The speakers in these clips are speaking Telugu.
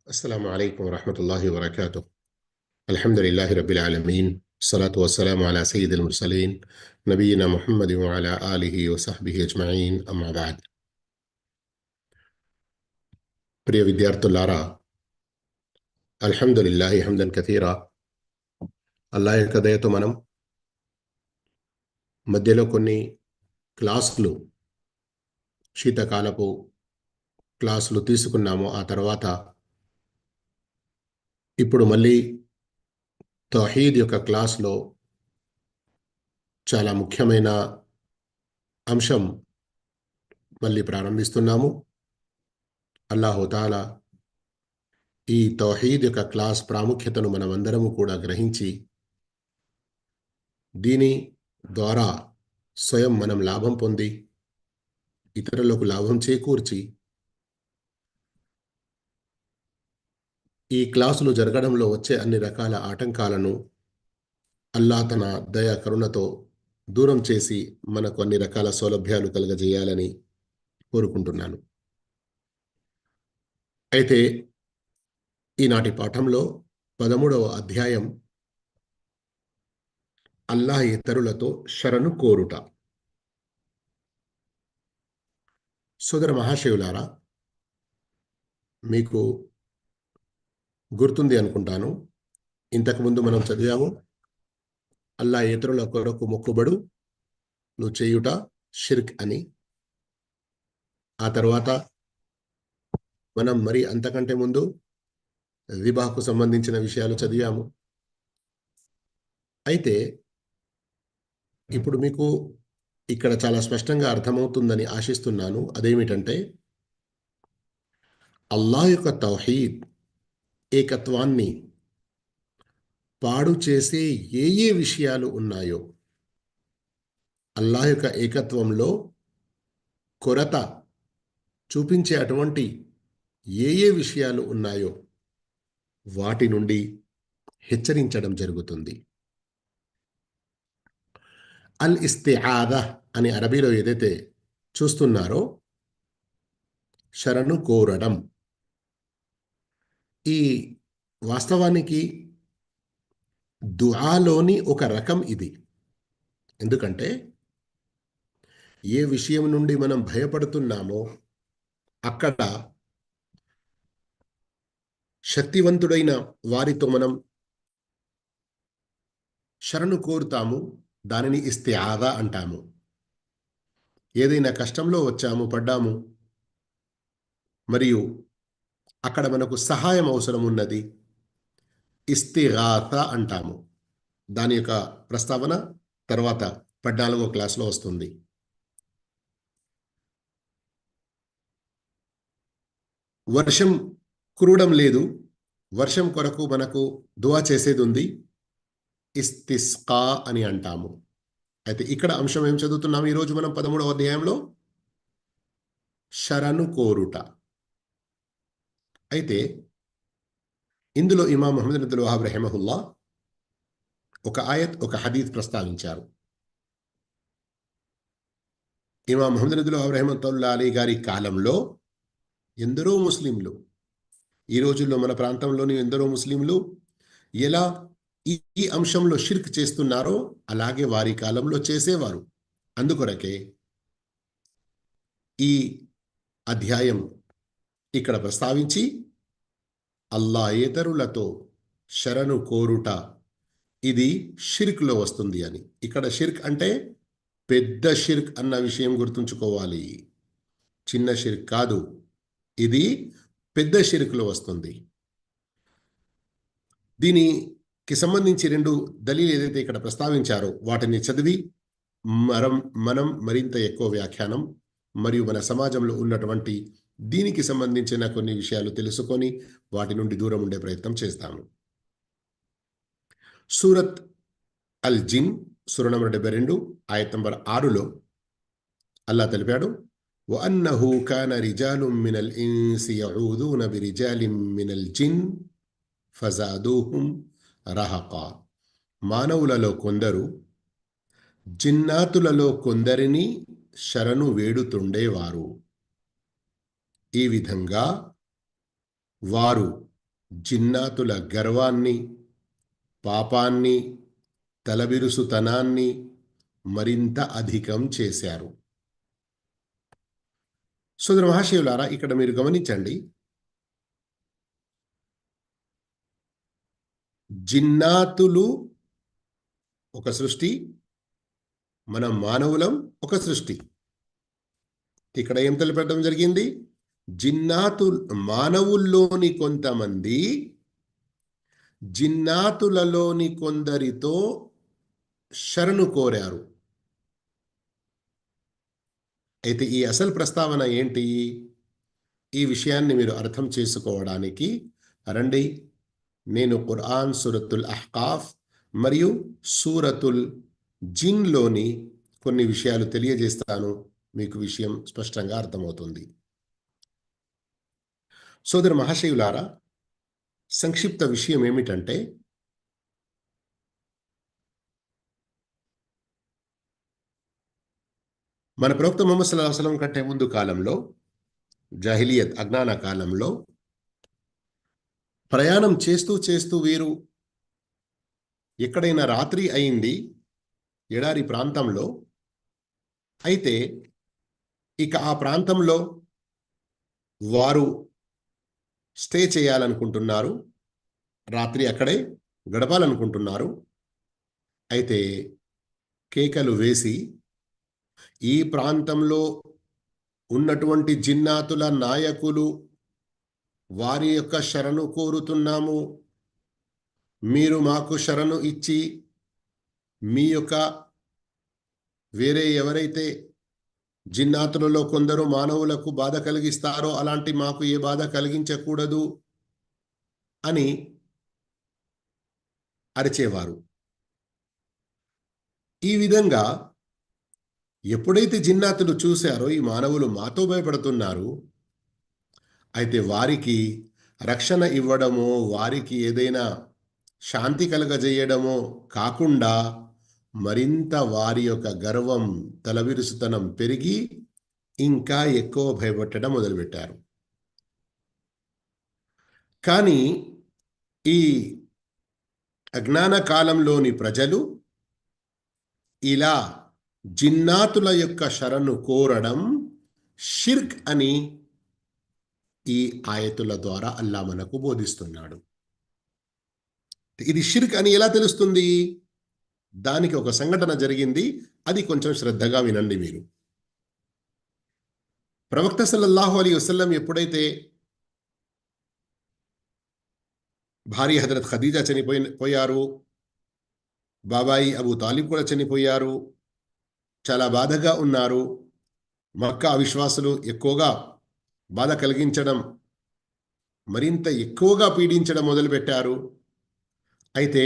السلام عليكم ورحمة الله وبركاته. الحمد لله رب العالمين، الصلاة والسلام على سيد المرسلين نبينا محمد وعلى آله وصحبه أجمعين. أما بعد. ప్రియ విద్యార్థులారా, అల్హమ్దులిల్లాహి హమ్దన్ కథీరా. అల్లాహ్ యొక్క దయతో మనం మధ్యలో కొన్ని క్లాసులు, శీతకాలపు క్లాసులు తీసుకున్నాము. ఆ తర్వాత ఇప్పుడు మళ్ళీ తౌహీద్ యొక్క క్లాస్లో చాలా ముఖ్యమైన అంశం మళ్ళీ ప్రారంభిస్తున్నాము. అల్లాహుతాలా ఈ తౌహీద్ యొక్క క్లాస్ ప్రాముఖ్యతను మనమందరము కూడా గ్రహించి దీని ద్వారా స్వయం మనం లాభం పొంది ఇతరులకు లాభం చేకూర్చి ఈ క్లాసులు జరగడంలో వచ్చే అన్ని రకాల ఆటంకాలను అల్లా తన దయ కరుణతో దూరం చేసి మనకు అన్ని రకాల సౌలభ్యాలు కలుగజేయాలని కోరుకుంటున్నాను. అయితే ఈనాటి పాఠంలో 13వ అధ్యాయం అల్లాహ్ ఇతరులతో శరణు కోరుట. సోదర మహాశయులారా, మీకు గుర్తుంది అనుకుంటాను, ఇంతకుముందు మనం చదివాము, అల్లాహ్ ఇతరుల కొరకు మొక్కుబడు నువ్వు చేయుట షిర్క్ అని. ఆ తర్వాత మనం మరి అంతకంటే ముందు రిబాకు సంబంధించిన విషయాలు చదివాము. అయితే ఇప్పుడు మీకు ఇక్కడ చాలా స్పష్టంగా అర్థమవుతుందని ఆశిస్తున్నాను. అదేమిటంటే, అల్లాహ్ యొక్క తౌహీద్ ఏకత్వాన్ని పాడు చేసే ఏ విషయాలు ఉన్నాయో, అల్లాహ్ యొక్క ఏకత్వంలో కొరత చూపించే అటువంటి ఏ విషయాలు ఉన్నాయో వాటి నుండి హెచ్చరించడం జరుగుతుంది. అల్ ఇస్తిఆదా అని అరబీలో ఏదైతే చూస్తున్నారో, శరణు కోరడం, ఈ వాస్తవానికి దుఆలోని ఒక రకం ఇది. ఎందుకంటే ఏ విషయం నుండి మనం భయపడుతున్నామో అక్కడ శక్తివంతుడైన వారితో మనం శరణు కోరుతాము. దానిని ఇస్తిఆదా అంటాము. ఏదైనా కష్టంలో వచ్చాము, పడ్డాము, మరియు అక్కడ మనకు సహాయం అవసరం ఉన్నది, ఇస్తిగాత అంటాము. దాని యొక్క ప్రస్తావన తర్వాత 14వ క్లాస్లో వస్తుంది. వర్షం కురవడం లేదు, వర్షం కొరకు మనకు దువా చేసేది ఉంది, ఇస్తిస్కా అని అంటాము. అయితే ఇక్కడ అంశం ఏం చదువుతున్నాము ఈరోజు మనం 13వ అధ్యాయంలో? శరణు కోరుట. అయితే ఇందులో ఇమాం ముహమ్మద్ బిన్ అబ్దుల్ వహాబ్ రహిమహుల్లా ఒక ఆయత్, ఒక హదీత్ ప్రస్తావించారు. ఇమాం ముహమ్మద్ బిన్ అబ్దుల్ వహాబ్ రహిమతుల్లాహి అలైహి గారి కాలంలో ఎందరో ముస్లింలు, ఈ రోజుల్లో మన ప్రాంతంలోని ఎందరో ముస్లింలు ఎలా ఈ అంశంలో షిర్క్ చేస్తున్నారో అలాగే వారి కాలంలో చేసేవారు. అందుకొరకే ఈ అధ్యాయం ఇక్కడ ప్రస్తావించి అల్లాయేతరులతో శరణు కోరుట ఇది షిర్క్లో వస్తుంది అని. ఇక్కడ షిర్క్ అంటే పెద్ద షిర్క్ అన్న విషయం గుర్తుంచుకోవాలి. చిన్న షిర్క్ కాదు, ఇది పెద్ద షిర్క్లో వస్తుంది. దీనికి సంబంధించి 2 దలీలు ఏదైతే ఇక్కడ ప్రస్తావించారో వాటిని చదివి మనం మరింత ఎక్కువ వ్యాఖ్యానం మరియు మన సమాజంలో ఉన్నటువంటి దీనికి సంబంధించిన కొన్ని విషయాలు తెలుసుకొని వాటి నుండి దూరం ఉండే ప్రయత్నం చేస్తాము. సూరత్ అల్ జిన్ సూర నంబర్ 72 ఆయత్ నంబర్ 6లో అల్లాహ్ తెలిపాడు, వఅన్నహు కాన రిజాలుం మినల్ ఇన్సి యఊదున బిరిజాలిం మినల్ జిన్ ఫజాదూహుం రహకా. మానవులలో కొందరు జిన్నాతులలో కొందరిని శరణు వేడుతుండేవారు. ఈ విధంగా వారు జిన్నాతుల గర్వాన్ని, పాపాన్ని, తలబిరుసుతనాన్ని మరింత అధికం చేశారు. సోదర మహాశయులారా, ఇక్కడ మీరు గమనించండి, జిన్నాతులు ఒక సృష్టి, మనం మానవులం ఒక సృష్టి. ఇక్కడ ఏం తెలిపడం జరిగింది? మానవుల్లోని కొంతమంది జిన్నాతులలోని కొందరితో శరణు కోరారు. అయితే ఈ అసలు ప్రస్తావన ఏంటి? ఈ విషయాన్ని మీరు అర్థం చేసుకోవడానికి రండి, నేను ఖురాన్ సూరతుల్ అహ్కాఫ్ మరియు సూరతుల్ జిన్లోని కొన్ని విషయాలు తెలియజేస్తాను. మీకు విషయం స్పష్టంగా అర్థమవుతుంది. సోదర మహాశయులారా, సంక్షిప్త విషయం ఏమిటంటే, మన ప్రవక్త ముహమ్మద్ సల్లల్లాహు అలైహి వసల్లం కంటే ముందు కాలంలో, జాహిలియత్ అజ్ఞాన కాలంలో, ప్రయాణం చేస్తూ చేస్తూ వీరు ఎక్కడైనా రాత్రి అయింది ఎడారి ప్రాంతంలో, అయితే ఇక ఆ ప్రాంతంలో వారు స్టే చేయాలనుకుంటున్నారు, రాత్రి అక్కడే గడపాలనుకుంటున్నారు. అయితే కేకలు వేసి ఈ ప్రాంతంలో ఉన్నటువంటి జిన్నాతుల నాయకులు వారి యొక్క శరణు కోరుతున్నాము, మీరు మాకు శరణు ఇచ్చి మీ యొక్క వేరే ఎవరైతే జిన్నాతులలో కొందరు మానవులకు బాధ కలిగిస్తారో అలాంటి మాకు ఏ బాధ కలిగించకూడదు అని అరిచేవారు. ఈ విధంగా ఎప్పుడైతే జిన్నాతులు చూశారో ఈ మానవులు మాతో భయపడుతున్నారు, అయితే వారికి రక్షణ ఇవ్వడమో, వారికి ఏదైనా శాంతి కలగజేయడమో కాకుండా మరింత వారి యొక్క గర్వం, తలవిరుసుతనం పెరిగి ఇంకా ఎక్కువ భయపెట్టడం మొదలుపెట్టారు. కానీ ఈ అజ్ఞాన కాలంలోని ప్రజలు ఇలా జిన్నాతుల యొక్క శరణు కోరడం షిర్క్ అని ఈ ఆయతుల ద్వారా అల్లా మనకు బోధిస్తున్నాడు. ఇది షిర్క్ అని ఎలా తెలుస్తుంది? దానికి ఒక సంఘటన జరిగింది, అది కొంచెం శ్రద్ధగా వినండి మీరు. ప్రవక్త సల్లల్లాహు అలైహి వసల్లం ఎప్పుడైతే భార్య హజరత్ ఖదీజా చనిపోయారు, బాబాయి అబూ తాలిబ్ కూడా చనిపోయారు, చాలా బాధగా ఉన్నారు. మక్కా అవిశ్వాసులు ఎక్కువగా బాధ కలిగించడం, మరింత ఎక్కువగా పీడించడం మొదలుపెట్టారు. అయితే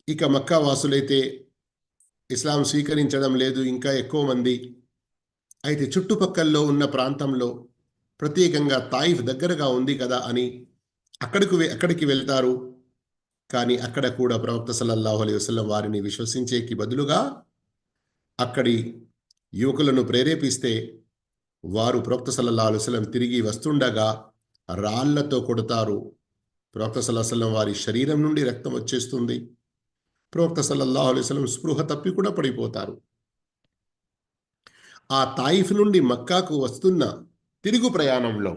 ఇక మక్కా వాసులైతే ఇస్లాం స్వీకరించడం లేదు, ఇంకా ఎక్కువ మంది. అయితే చుట్టుపక్కల్లో ఉన్న ప్రాంతంలో, ప్రత్యేకంగా తాయిఫ్ దగ్గరగా ఉంది కదా అని అక్కడికి వెళ్తారు. కానీ అక్కడ కూడా ప్రవక్త సల్లల్లాహు అలైహి వసల్లం వారిని విశ్వసించేకి బదులుగా అక్కడి యువకులను ప్రేరేపిస్తే వారు ప్రవక్త సల్లల్లాహు అలైహి వసల్లం తిరిగి వస్తుండగా రాళ్లతో కొడతారు. ప్రవక్త సల్లల్లాహు అలైహి వసల్లం వారి శరీరం నుండి రక్తం వచ్చేస్తుంది. ప్రవక్త సల్లల్లాహు అలైహి వసల్లం స్పృహ తప్పి కూడా పడిపోతారు. ఆ తాయిఫ్ నుండి మక్కాకు వస్తున్న తిరుగు ప్రయాణంలో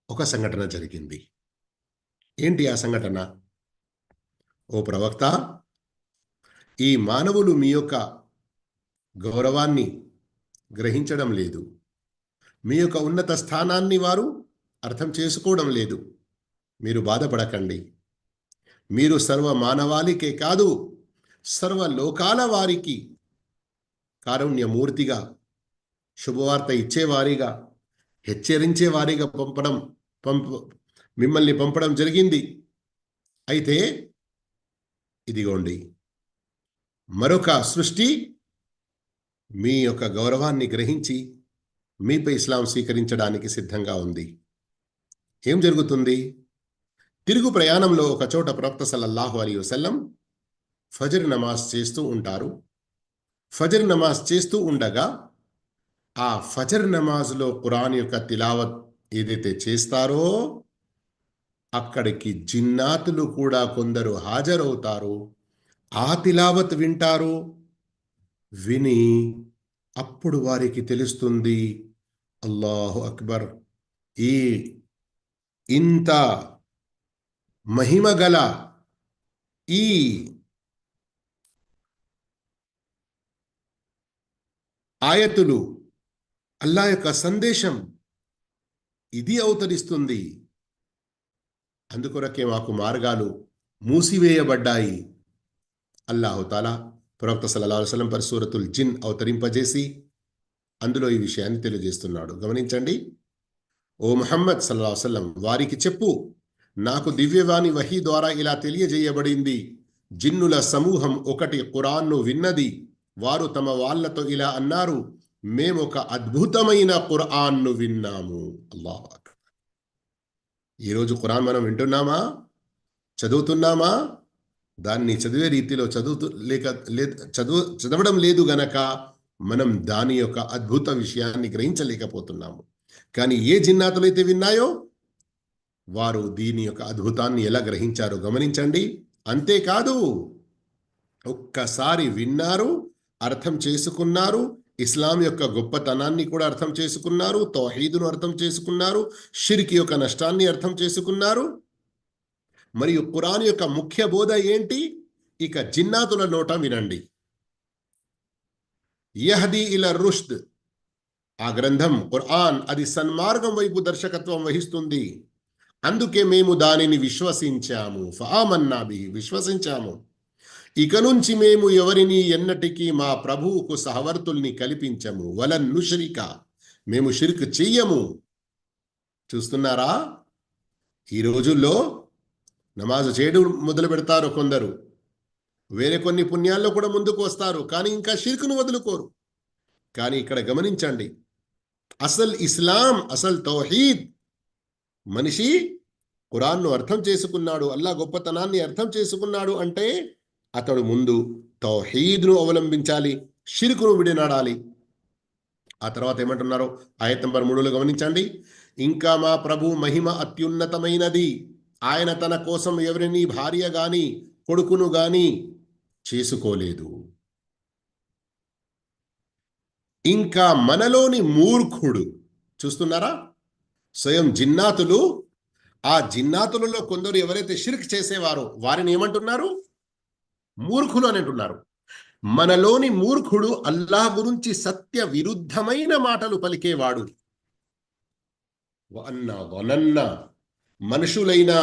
ఒక సంఘటన జరిగింది. ఏంటి ఆ సంఘటన? ఓ ప్రవక్త, ఈ మానవులు మీ యొక్క గౌరవాన్ని గ్రహించడం లేదు, మీ యొక్క ఉన్నత స్థానాన్ని వారు అర్థం చేసుకోవడం లేదు. మీరు బాధపడకండి. మీరు సర్వ మానవాళికే కాదు, సర్వలోకాల వారికి కారుణ్యమూర్తిగా, శుభవార్త ఇచ్చేవారిగా, హెచ్చరించేవారిగా మిమ్మల్ని పంపడం జరిగింది. అయితే ఇదిగోండి, మరొక సృష్టి మీ యొక్క గౌరవాన్ని గ్రహించి మీపై ఇస్లాం స్వీకరించడానికి సిద్ధంగా ఉంది. ఏం జరుగుతుంది? తిరుగు ప్రయాణంలో ఒక చోట ప్రవక్త సల్లల్లాహు అలైహి వసల్లం ఫజర్ నమాజ్ చేస్తూ ఉంటారు. ఫజర్ నమాజ్ చేస్తూ ఉండగా ఆ ఫజర్ నమాజ్లో ఖురాన్ యొక్క తిలావత్ ఏదైతే చేస్తారో అక్కడికి జిన్నాతులు కూడా కొందరు హాజరవుతారు. ఆ తిలావత్ వింటారు. విని అప్పుడు వారికి తెలుస్తుంది, అల్లాహు అక్బర్, ఈ ఇంత మహిమగల ఈ ఆయతులు, అల్లా యొక్క సందేశం ఇది అవతరిస్తుంది. అందుకొరకే మాకు మార్గాలు మూసివేయబడ్డాయి. అల్లాహుతాలా ప్రవక్త సల్లల్లాహు అలైహి వసల్లం పర్ సూరతుల్ జిన్ అవతరింపజేసి అందులో ఈ విషయాన్ని తెలియజేస్తున్నాడు. గమనించండి. ఓ ముహమ్మద్ సల్లల్లాహు అలైహి వసల్లం, వారికి చెప్పు, నాకు దివ్యవాణి వహీ ద్వారా ఇలా తెలియజేయబడింది. జిన్నుల సమూహం ఒకటి ఖురాన్ను విన్నది. వారు తమ వాళ్ళతో ఇలా అన్నారు, మేమొక అద్భుతమైన ఖురాన్ను విన్నాము. అల్లాహు అక్బర్. ఈరోజు ఖురాన్ మనం వింటున్నామా? చదువుతున్నామా? దాన్ని చదివే రీతిలో చదవడం లేదు గనక మనం దాని యొక్క అద్భుత విషయాన్ని గ్రహించలేకపోతున్నాము. కానీ ఏ జిన్నాతులైతే విన్నాయో వారు దీని యొక్క అద్భుతాన్ని ఎలా గ్రహించారో గమనించండి. అంతేకాదు, ఒక్కసారి విన్నారు, అర్థం చేసుకున్నారు, ఇస్లాం యొక్క గొప్పతనాన్ని కూడా అర్థం చేసుకున్నారు, తౌహీదును అర్థం చేసుకున్నారు, షిర్క్ యొక్క నష్టాన్ని అర్థం చేసుకున్నారు. మరియు ఖురాన్ యొక్క ముఖ్య బోధ ఏంటి? ఇక జిన్నాతుల నోట వినండి. యహ్దీ ఇల రుష్ద్, ఆ గ్రంథం ఖురాన్ అది సన్మార్గం వైపు దర్శకత్వం వహిస్తుంది. అందుకే మేము దానిని విశ్వసించాము. ఫఆమన్నా బిహి, విశ్వసించాము. ఇక నుంచి మేము ఎవరిని ఎన్నటికీ మా ప్రభువుకు సహవర్తుల్ని కల్పించము. వలన్ నుష్రిక, మేము షిర్క్ చెయ్యము. చూస్తున్నారా? ఈ రోజుల్లో నమాజు చేయడం మొదలు పెడతారు కొందరు, వేరే కొన్ని పుణ్యాల్లో కూడా ముందుకు వస్తారు, కానీ ఇంకా షిర్కును వదులుకోరు. కానీ ఇక్కడ గమనించండి, అసలు ఇస్లాం, అసలు తౌహీద్, మనిషి ఖురాన్ను అర్థం చేసుకున్నాడు, అల్లా గొప్పతనాన్ని అర్థం చేసుకున్నాడు అంటే అతడు ముందు తౌహీద్ను అవలంబించాలి, షిర్కును విడినాడాలి. ఆ తర్వాత ఏమంటున్నారో ఆయత్ నంబర్ 3లో గమనించండి. ఇంకా మా ప్రభు మహిమ అత్యున్నతమైనది. ఆయన తన కోసం ఎవరిని భార్య గాని కొడుకును గాని చేసుకోలేదు. ఇంకా మనలోని మూర్ఖుడు, చూస్తున్నారా? స్వయం జిన్నాతులు, ఆ జిన్నాతులలో కొందరు ఎవరైతే షిర్క్ చేసేవారో వారిని ఏమంటున్నారు? మూర్ఖులు అని అంటున్నారు. మనలోని మూర్ఖుడు అల్లాహ్ గురించి సత్య విరుద్ధమైన మాటలు పలికేవాడు. మనుషులైనా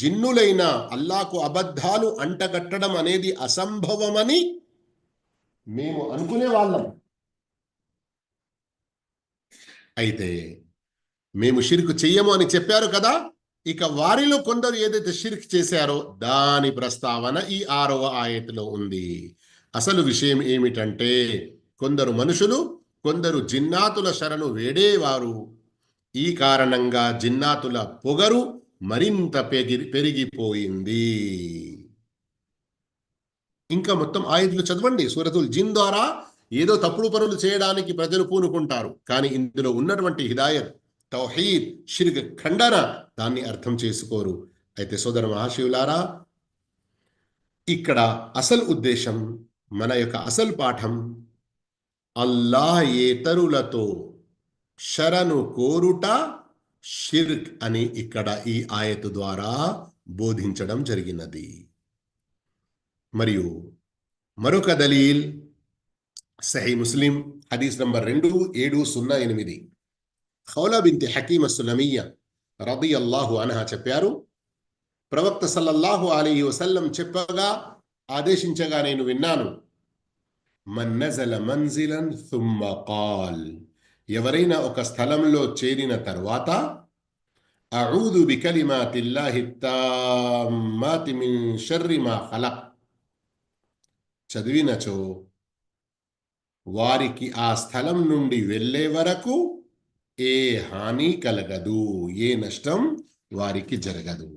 జిన్నులైనా అల్లాహకు అబద్ధాలు అంటగట్టడం అనేది అసంభవమని మేము అనుకునే వాళ్ళం. అయితే మేము షిర్క్ చెయ్యము అని చెప్పారు కదా, ఇక వారిలో కొందరు ఏదైతే షిర్క్ చేశారో దాని ప్రస్తావన ఈ 6వ ఆయతులో ఉంది. అసలు విషయం ఏమిటంటే, కొందరు మనుషులు కొందరు జిన్నాతుల శరణు వేడేవారు. ఈ కారణంగా జిన్నాతుల పొగరు మరింత పెరిగిపోయింది. ఇంకా మొత్తం ఆయతులు చదవండి. సూరతుల్ జిన్ ద్వారా ఏదో తప్పుడు పనులు చేయడానికి ప్రజలు పూనుకుంటారు, కానీ ఇందులో ఉన్నటువంటి హిదాయత్, తౌహీద్, షిర్క్ ఖండన, దాన్ని అర్థం చేసుకోరు. అయితే సోదర మహాశివులారా, ఇక్కడ అసలు ఉద్దేశం, మన యొక్క అసలు పాఠం, అల్లాహ్ ఏతరులతో శరణు కోరుట షిర్క్ అని ఇక్కడ ఈ ఆయతు ద్వారా బోధించడం జరిగినది. మరియు మరొక దలీల్ సహీ ముస్లిం హదీస్ నంబర్ 2708, ఖౌలా బింతి హకీమ్ అస్సులమియ్య రదియల్లాహు అన్హా చెప్పారు, ప్రవక్త సల్లల్లాహు అలైహి వసల్లం చెప్పగా, ఆదేశించగా నేను విన్నాను, మన్ నజల మంజిలన్ థుమ్మ ఖాల్, ఎవరైనా ఒక స్థలంలో చేరిన తర్వాత అఊదు బికలిమాతిల్లాహి తామ్మాతి మిన్ షర్రి మా ఖలక్ చదివినచో వారికి ఆ స్థలం నుండి వెళ్ళే వరకు ఏ హాని కలగదు, ఏ నష్టం వారికి జరగదు.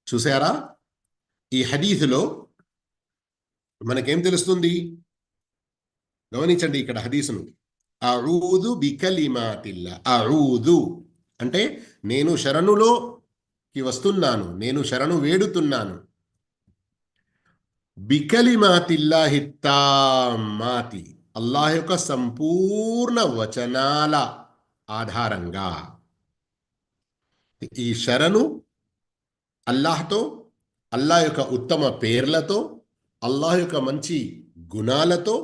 చూసారా? ఈ హదీసులో మనకేం తెలుస్తుంది? గమనించండి ఇక్కడ హదీసును. అఊదు బికలిమాతిల్లా, అఊదు అంటే నేను శరణులో వస్తున్నాను, నేను శరణు వేడుతున్నాను. బికలిమాతిల్లాహి తామ్మాతి, అల్లాహ్ యొక్క సంపూర్ణ వచనాల ఆధారంగా. ఈ శరణు అల్లాహ్తో, అల్లాహ్ యొక్క ఉత్తమ పేర్లతో, అల్లాహ్ యొక్క మంచి గుణాలతో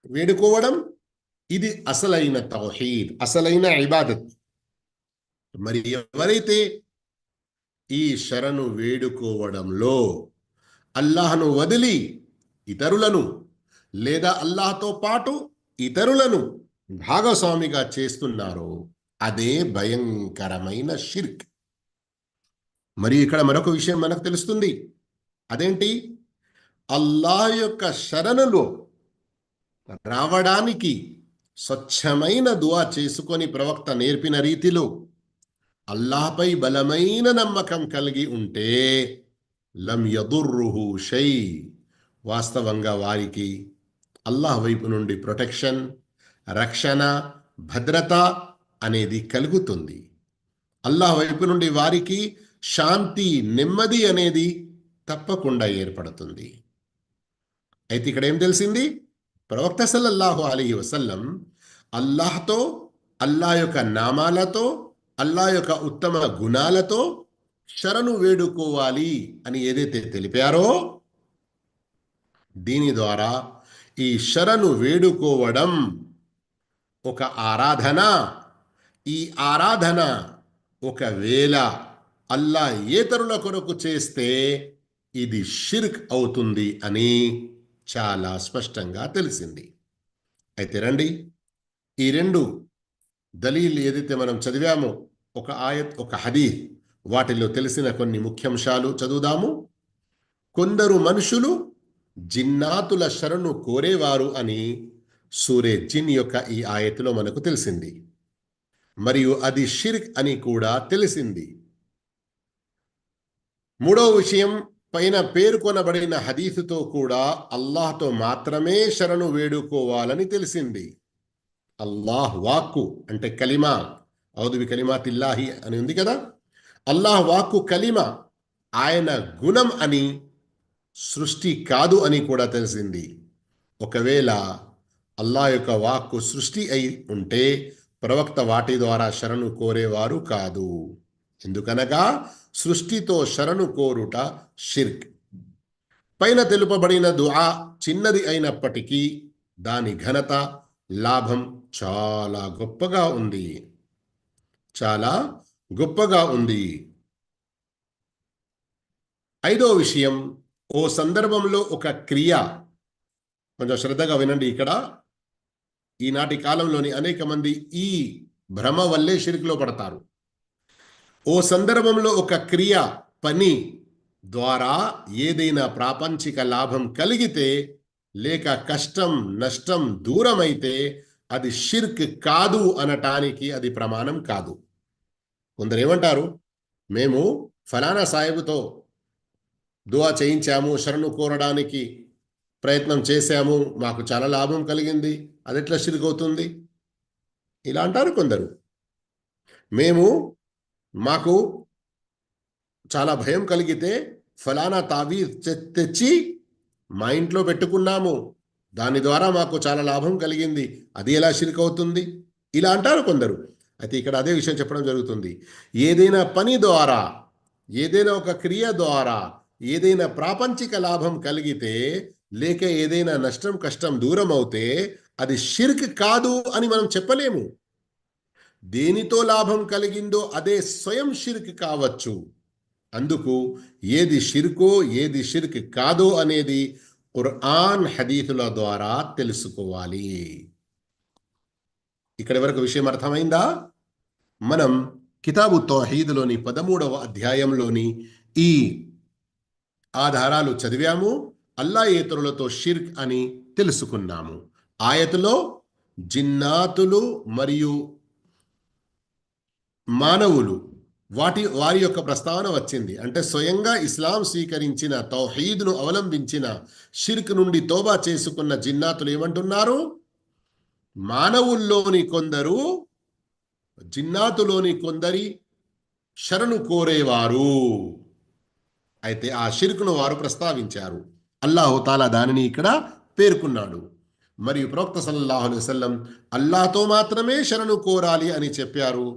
వేడుకోవడం, ఇది అసలైన తౌహీద్, అసలైన ఇబాదత్. మరి ఎవరైతే ఈ శరణు వేడుకోవడంలో అల్లాహ్ను వదిలి ఇతరులను లేదా అల్లాహ్తో పాటు ఇతరులను భాగస్వామిగా చేస్తున్నారో అదే భయంకరమైన షిర్క్. మరి ఇక్కడ మరొక విషయం మనకు తెలుస్తుంది. అదేంటి? అల్లాహ్ యొక్క శరణులో రావడానికి స్వచ్ఛమైన దుఆ చేసుకొని ప్రవక్త నేర్పిన రీతిలో అల్లాహ్పై బలమైన నమ్మకం కలిగి ఉంటే లం యదుర్రుహు షై, వాస్తవంగా వారికి అల్లాహ్ వైపు నుండి ప్రొటెక్షన్, రక్షణ, భద్రత అనేది కలుగుతుంది. అల్లాహ్ వైపు నుండి వారికి శాంతి, నెమ్మది అనేది తప్పకుండా ఏర్పడుతుంది. అయితే ఇక్కడ ఏం తెలిసింది? ప్రవక్త సల్లల్లాహు అలైహి వసల్లం అల్లాహ్తో, అల్లాహ్ యొక్క నామాలతో, అల్లాహ్ యొక్క ఉత్తమ గుణాలతో శరణు వేడుకోవాలి అని ఏదైతే తెలిపారో, దీని ద్వారా ఈ శరణు వేడుకోవడం ఒక ఆరాధన. ఈ ఆరాధన ఒకవేళ అల్లాహ్ ఏతరుల కొరకు చేస్తే ఇది షిర్క్ అవుతుంది అని చాలా స్పష్టంగా తెలిసింది. అయితే రండి, ఈ రెండు దలీల్ ఏదైతే మనం చదివామో, ఒక ఆయత్, ఒక హదీస్, వాటిలో తెలిసిన కొన్ని ముఖ్యాంశాలు చదువుదాము. కొందరు మనుషులు జిన్నాతుల శరణు కోరేవారు అని సూరే జిన్ యొక్క ఈ ఆయత్తులో మనకు తెలిసింది. మరియు అది షిర్క్ అని కూడా తెలిసింది. మూడవ విషయం, పైన పేర్కొనబడిన హదీసుతో కూడా అల్లాహ్తో మాత్రమే శరణు వేడుకోవాలని తెలిసింది. అల్లాహ్ వాక్కు అంటే కలిమా, ఔదు బి కలిమాతిల్లాహి అని ఉంది కదా, అల్లాహ్ వాక్కు కలిమా, ఆయన గుణం అని, సృష్టి కాదు అని కూడా తెలిసింది. ఒకవేళ అల్లాహ్ యొక్క వాక్కు సృష్టి అయి ఉంటే ప్రవక్త వాటి ద్వారా శరణు కోరేవారు కాదు. ఎందుకనగా సృష్టితో శరణు కోరుట షిర్క్. పైన తెలుపబడిన దుఆ చిన్నది అయినప్పటికీ దాని ఘనత, లాభం చాలా గొప్పగా ఉంది, చాలా గొప్పగా ఉంది. ఐదో విషయం, ఓ సందర్భంలో ఒక క్రియ, కొంచెం శ్రద్ధగా వినండి. ఇక్కడ ఈనాటి కాలంలోని అనేక మంది ఈ భ్రమ వల్లే షిర్క్లో పడతారు. ఓ సందర్భంలో ఒక క్రియ, పని ద్వారా ఏదైనా ప్రాపంచిక లాభం కలిగితే లేక కష్టం, నష్టం దూరమైతే అది షిర్క్ కాదు అనటానికి అది ప్రమాణం కాదు. కొందరు ఏమంటారు, మేము ఫలానా సాహిబుతో దుఆ చేయించాము, శరణు కోరడానికి ప్రయత్నం చేశాము, మాకు చాలా లాభం కలిగింది, అది ఎట్లా షిర్క్ అవుతుంది? ఇలా అంటారు కొందరు. మాకు చాలా భయం కలిగితే ఫలానా తావీజ్ తెచ్చి మా ఇంట్లో పెట్టుకున్నాము, దాని ద్వారా మాకు చాలా లాభం కలిగింది, అది ఎలా షిర్క్ అవుతుంది? ఇలా అంటారు కొందరు. అయితే ఇక్కడ అదే విషయం చెప్పడం జరుగుతుంది. ఏదైనా పని ద్వారా, ఏదైనా ఒక క్రియ ద్వారా ఏదైనా ప్రాపంచిక లాభం కలిగితే లేక ఏదైనా నష్టం, కష్టం దూరం అవుతే అది షిర్క్ కాదు అని మనం చెప్పలేము. దేనితో లాభం కలిగిందో అదే స్వయం షిర్క్ కావచ్చు. అందుకు ఏది షిర్కో, ఏది షిర్క్ కాదో అనేది ఖురాన్, హదీసుల ద్వారా తెలుసుకోవాలి. ఇక్కడి వరకు విషయం అర్థమైందా? మనం కితాబు తౌహీద్లోని 13వ అధ్యాయంలోని ఈ ఆధారాలు చదివాము. అల్లాయేతరులతో షిర్క్ అని తెలుసుకున్నాము. ఆయతులో జిన్నాతులు మరియు మానవులు వారి యొక్క ప్రస్తావన వచ్చింది. అంటే స్వయంగా ఇస్లాం స్వీకరించిన, తౌహీద్ను అవలంబించిన, షిర్క్ నుండి తోబా చేసుకున్న జిన్నాతులు ఏమంటున్నారు? మానవుల్లోని కొందరు జిన్నాతులోని కొందరి శరణు కోరేవారు. అయితే ఆ షిర్కును వారు ప్రస్తావించారు. అల్లాహుతాలా దానిని ఇక్కడ పేర్కొన్నాడు. మరియు ప్రవక్త సల్లల్లాహు అలైహి వసల్లం అల్లాహతో మాత్రమే శరణు కోరాలి అని చెప్పారు.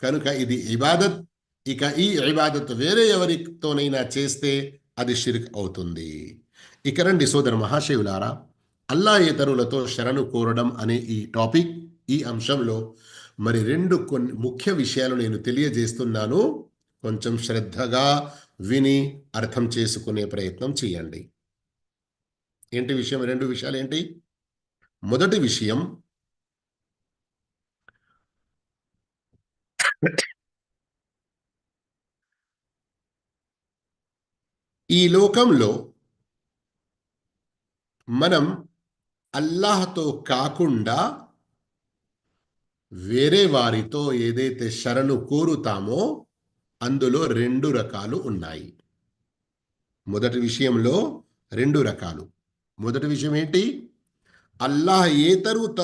కనుక ఇది ఇబాదత్. ఇక ఈ ఇబాదత్ వేరే ఎవరితోనైనా చేస్తే అది షిర్క్ అవుతుంది. ఇక రండి సోదర మహాశివులారా, అల్లాయేతరులతో శరణు కోరడం అనే ఈ టాపిక్, ఈ అంశంలో మరి కొన్ని ముఖ్య విషయాలు నేను తెలియజేస్తున్నాను. కొంచెం శ్రద్ధగా విని అర్థం చేసుకునే ప్రయత్నం చేయండి. ఏంటి విషయం? రెండు విషయాలు ఏంటి? మొదటి విషయం, ఈ లోకంలో మనం అల్లాహతో కాకుండా వేరే వారితో ఏదైతే శరణు కోరుతామో అందులో రెండు రకాలు ఉన్నాయి. మొదటి విషయంలో రెండు రకాలు. మొదటి విషయం ఏంటి? అల్లాహేతరులతో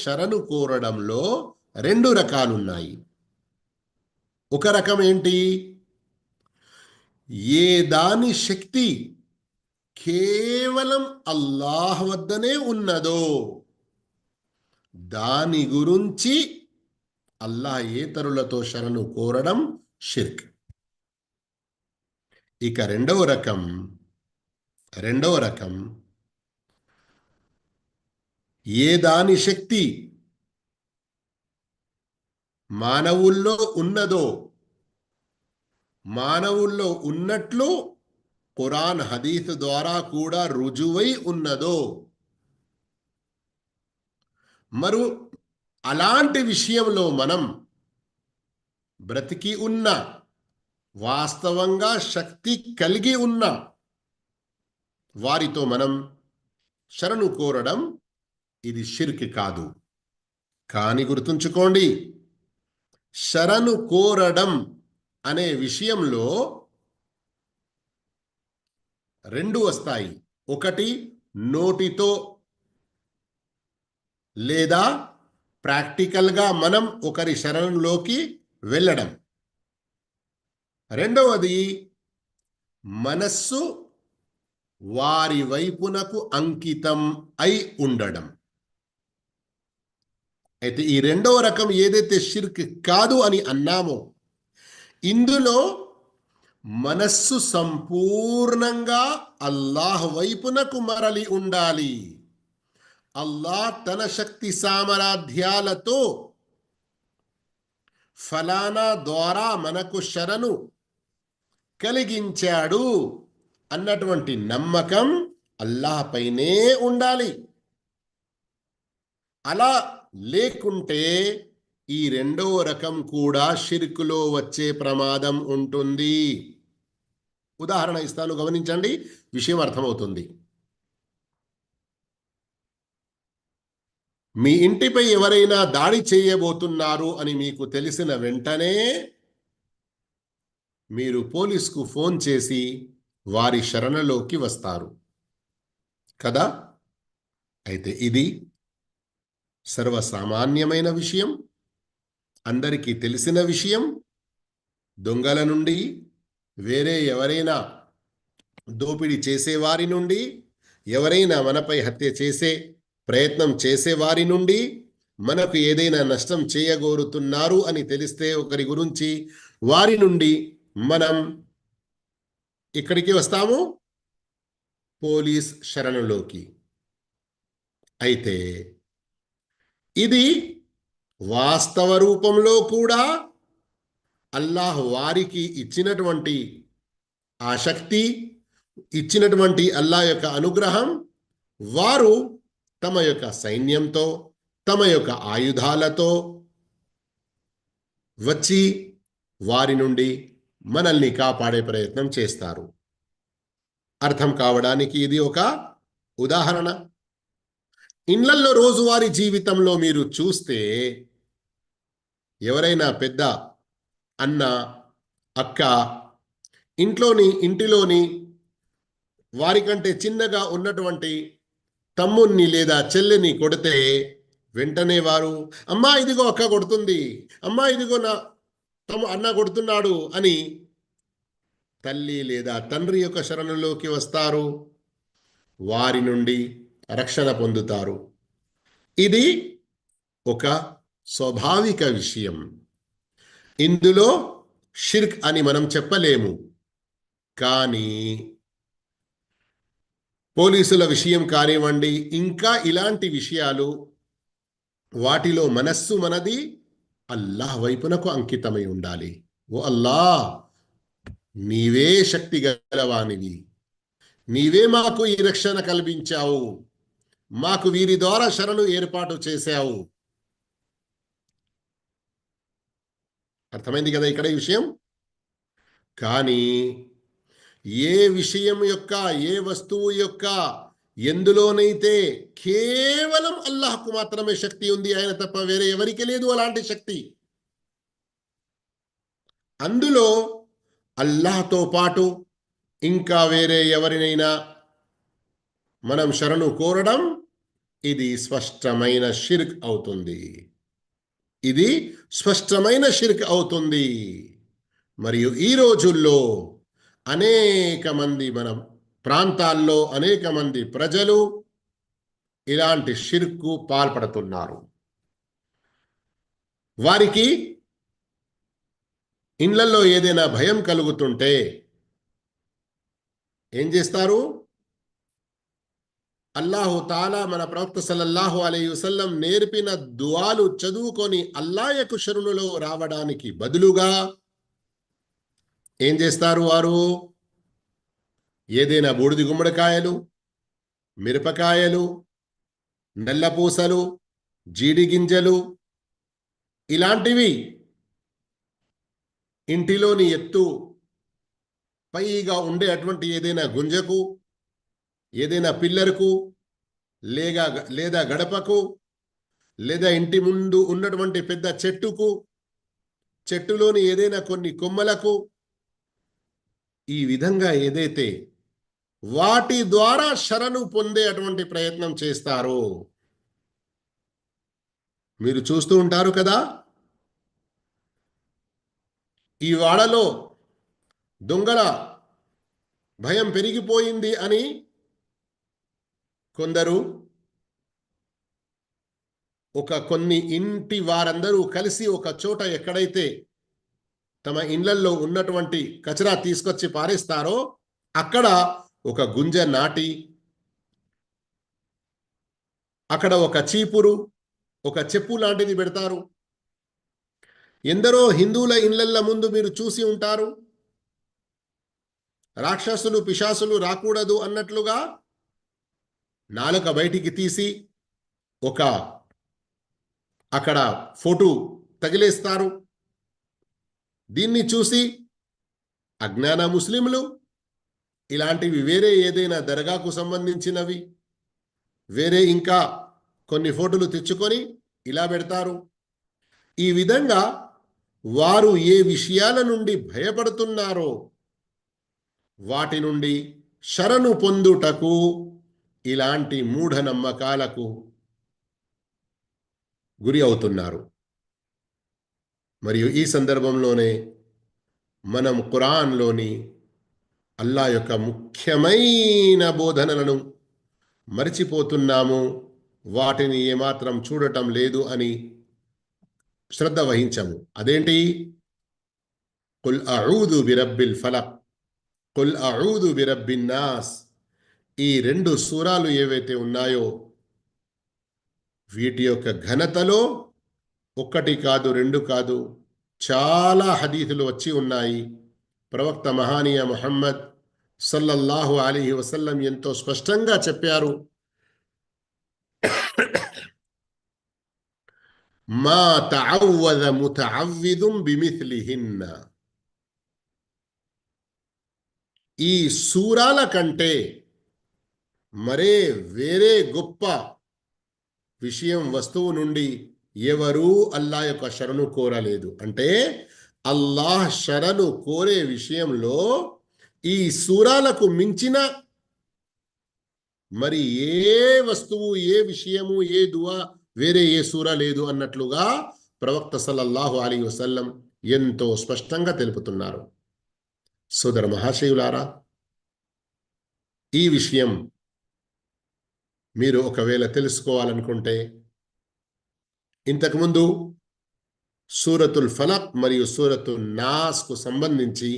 శరణు కోరడంలో రెండు రకాలున్నాయి. ఒక రకం ఏంటి? ఏ దాని శక్తి కేవలం అల్లాహ్ వద్దనే ఉన్నదో దాని గురించి అల్లాహేతరులతో శరణు కోరడం షిర్క్. ఇక రెండవ రకం ఏ దాని శక్తి మానవుల్లో ఉన్నట్లు ఖురాన్ హదీస్ ద్వారా కూడా రుజువై ఉన్నదో, అలాంటి విషయంలో మనం బ్రతికి ఉన్న, వాస్తవంగా శక్తి కలిగి ఉన్న వారితో మనం శరణు కోరడం ఇది షిర్క్ కాదు. కానీ గుర్తుంచుకోండి, శరణు కోరడం అనే విషయంలో రెండు వస్తాయి. ఒకటి నోటితో లేదా ప్రాక్టికల్గా మనం ఒకరి శరణులోకి వెళ్ళడం. రెండవది మనస్సు వారి వైపునకు అంకితం అయి ఉండడం. అయితే ఈ రెండవ రకం ఏదైతే షిర్క్ కాదు అని అన్నామో, ఇందులో మనస్సు సంపూర్ణంగా అల్లాహ్ వైపునకు మరలి ఉండాలి. అల్లాహ్ తన శక్తి సామర్థ్యాలతో ఫలానా ద్వారా మనకు శరణు కలిగించాడు అన్నటువంటి నమ్మకం అల్లాహ్ పైనే ఉండాలి. అలా లేకుంటే ఈ రెండవ రకం కూడా షిర్కులో వచ్చే ప్రమాదం ఉంటుంది. ఉదాహరణ ఇస్తాను, గమనించండి, విషయం అర్థమవుతుంది. మీ ఇంటిపై ఎవరైనా దాడి చేయబోతున్నారు అని మీకు తెలిసిన వెంటనే మీరు పోలీసుకు ఫోన్ చేసి వారి శరణలోకి వస్తారు కదా. అయితే ఇది సర్వసామాన్యమైన విషయం, అందరికీ తెలిసిన విషయం. దొంగల నుండి, వేరే ఎవరైనా దోపిడీ చేసేవారి నుండి, ఎవరైనా మనపై హత్య చేసే ప్రయత్నం చేసేవారి నుండి, మనకు ఏదైనా నష్టం చేయగోరుతున్నారు అని తెలిస్తే ఒకరి గురించి, వారి నుండి మనం ఇక్కడికి వస్తాము, పోలీస్ శరణులోకి. అయితే ఇది వాస్తవ రూపంలో కూడా అల్లాహ్ వారికి ఇచ్చినటువంటి ఆ శక్తి, ఇచ్చినటువంటి అల్లాహ్ యొక్క అనుగ్రహం. వారు తమ యొక్క సైన్యంతో, తమ యొక్క ఆయుధాలతో వచ్చి వారి నుండి మనల్ని కాపాడే ప్రయత్నం చేస్తారు. అర్థం కావడానికి ఇది ఒక ఉదాహరణ. ఇళ్లల్లో రోజువారీ జీవితంలో మీరు చూస్తే ఎవరైనా పెద్ద అన్న, అక్క ఇంటిలోని వారికంటే చిన్నగా ఉన్నటువంటి తమ్ముణ్ణి లేదా చెల్లిని కొడితే వెంటనే వారు, అమ్మా ఇదిగో అక్క కొడుతుంది, అమ్మా ఇదిగో అన్న కొడుతున్నాడు అని తల్లి లేదా తండ్రి యొక్క శరణులోకి వస్తారు, వారి నుండి రక్షణ పొందుతారు. ఇది ఒక స్వాభావిక విషయం. ఇందులో షిర్క్ అని మనం చెప్పలేము. కానీ పోలీసుల విషయం కానివ్వండి, ఇంకా ఇలాంటి విషయాలు, వాటిలో మనస్సు మనది అల్లాహ్ వైపునకు అంకితమై ఉండాలి. ఓ అల్లాహ్, నీవే శక్తి గలవానివి, నీవే మాకు ఈ రక్షణ కల్పించావు, మాకు వీరి ద్వారా శరణు ఏర్పాటు చేశావు. అర్థమైంది కదా ఇక్కడ ఈ విషయం? కానీ ఏ విషయం యొక్క, ఏ వస్తువు యొక్క, ఎందులోనైతే కేవలం అల్లాహ్కు మాత్రమే శక్తి ఉంది, ఆయన తప్ప వేరే ఎవరికి లేదు అలాంటి శక్తి, అందులో అల్లాహ్తో పాటు ఇంకా వేరే ఎవరినైనా మనం శరణు కోరడం, ఇది స్పష్టమైన షిర్క్ అవుతుంది. ఇది స్పష్టమైన షిర్క్ అవుతుంది. మరియు ఈ రోజుల్లో అనేక మంది మన ప్రాంతాల్లో అనేక మంది ప్రజలు ఇలాంటి షిర్కు పాల్పడుతున్నారు. వారికి ఇండ్లలో ఏదైనా భయం కలుగుతుంటే ఏం చేస్తారు? అల్లాహు తాలా మన ప్రవక్త సల్లల్లాహు అలైహి వసల్లం నేర్పిన దుఆలు చదువుకొని అల్లాహ్ యొక్క శరణులో రావడానికి బదులుగా ఏం చేస్తారు? వారు ఏదైనా బూడిది గుమ్మడికాయలు, మిరపకాయలు, నల్లపూసలు, జీడి గింజలు, ఇలాంటివి ఇంటిలోని ఎత్తు పైగా ఉండే అటువంటి ఏదైనా గుంజకు, ఏదైనా పిల్లర్కు, లేదా గడపకు, లేదా ఇంటి ముందు ఉన్నటువంటి పెద్ద చెట్టుకు, చెట్టులోని ఏదైనా కొన్ని కొమ్మలకు, ఈ విధంగా ఏదైతే వాటి ద్వారా శరణు పొందే అటువంటి ప్రయత్నం చేస్తారో మీరు చూస్తూ ఉంటారు కదా. ఈ వాడలో దొంగల భయం పెరిగిపోయింది అని కొందరు, కొన్ని ఇంటి వారందరూ కలిసి ఒక చోట ఎక్కడైతే తమ ఇళ్లల్లో ఉన్నటువంటి కచరా తీసుకొచ్చి పారేస్తారో అక్కడ ఒక గుంజ నాటి, అక్కడ ఒక చీపురు, ఒక చెప్పు లాంటిది పెడతారు. ఎందరో హిందువుల ఇళ్లల్ల ముందు మీరు చూసి ఉంటారు, రాక్షసులు పిశాసులు రాకూడదు అన్నట్లుగా నాలుక బయటికి తీసి ఒక అక్కడ ఫోటో తగిలేస్తారు. దీన్ని చూసి అజ్ఞాన ముస్లింలు ఇలాంటివి వేరే ఏదైనా దర్గాకు సంబంధించినవి వేరే ఇంకా కొన్ని ఫోటోలు తెచ్చుకొని ఇలా పెడతారు. ఈ విధంగా వారు ఏ విషయాల నుండి భయపడుతున్నారో వాటి నుండి శరణు పొందుటకు ఇలాంటి మూఢనమ్మకాలకు గురి అవుతున్నారు. మరియు ఈ సందర్భంలోనే మనం ఖురాన్లోని అల్లాహ్ యొక్క ముఖ్యమైన బోధనలను మరిచిపోతున్నాము, వాటిని ఏమాత్రం చూడటం లేదు అని శ్రద్ధ వహించము. అదేంటి? కుల్ అఊదు బిరబ్బిల్ ఫలక్, కుల్ అఊదు బిరబ్బిన్ నాస్. ఈ రెండు సూరాలు ఏవైతే ఉన్నాయో వీటి యొక్క ఘనతలో ఒక్కటి కాదు, రెండు కాదు, చాలా హదీసులు వచ్చి ఉన్నాయి. ప్రవక్త మహానీయ ముహమ్మద్ సల్లల్లాహు అలైహి వసల్లం ఎంతో స్పష్టంగా చెప్పారు, మా తఅవ్వద ముతఅవ్విదుం బిమిథ్లిహిన్న. ఈ సూరాల కంటే మరే వేరే గొప్ప విషయం, వస్తువు నుండి ఎవరూ అల్లాహ్ యొక్క శరణు కోరలేదు. అంటే అల్లాహ్ శరణు కోరే విషయంలో ఈ సూరాలకు మించిన మరి ఏ వస్తువు, ఏ విషయము, ఏ దువా వేరే ఏ సూరా లేదు అన్నట్లుగా ప్రవక్త సల్లల్లాహు అలైహి వసల్లం ఎంతో స్పష్టంగా తెలుపుతున్నారు. సోదర మహాశయులారా, ఈ విషయం మీరు ఒకవేళ తెలుసుకోవాలనుకుంటే ఇంతకుముందు సూరతుల్ ఫలక్ మరియు సూరతుల్ నాస్కు సంబంధించి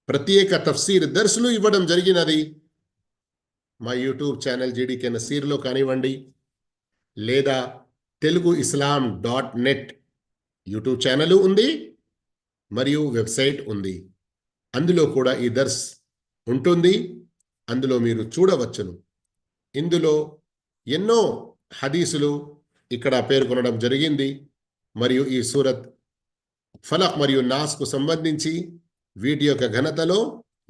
ప్రత్యేక తఫ్సీర్ దర్సులు ఇవ్వడం జరిగినది. మా యూట్యూబ్ ఛానల్ జీడీకే నసీర్లో కానివ్వండి, లేదా తెలుగు islam.net యూట్యూబ్ ఛానల్ ఉంది మరియు వెబ్సైట్ ఉంది. అందులో కూడా ఈ దర్స్ ఉంటుంది. అందులో మీరు చూడవచ్చును. ఇందులో ఎన్నో హదీసులు ఇక్కడ పేర్కొనడం జరిగింది. మరియు ఈ సూరత్ ఫలక్ మరియు నాస్కు సంబంధించి వీటి యొక్క ఘనతలో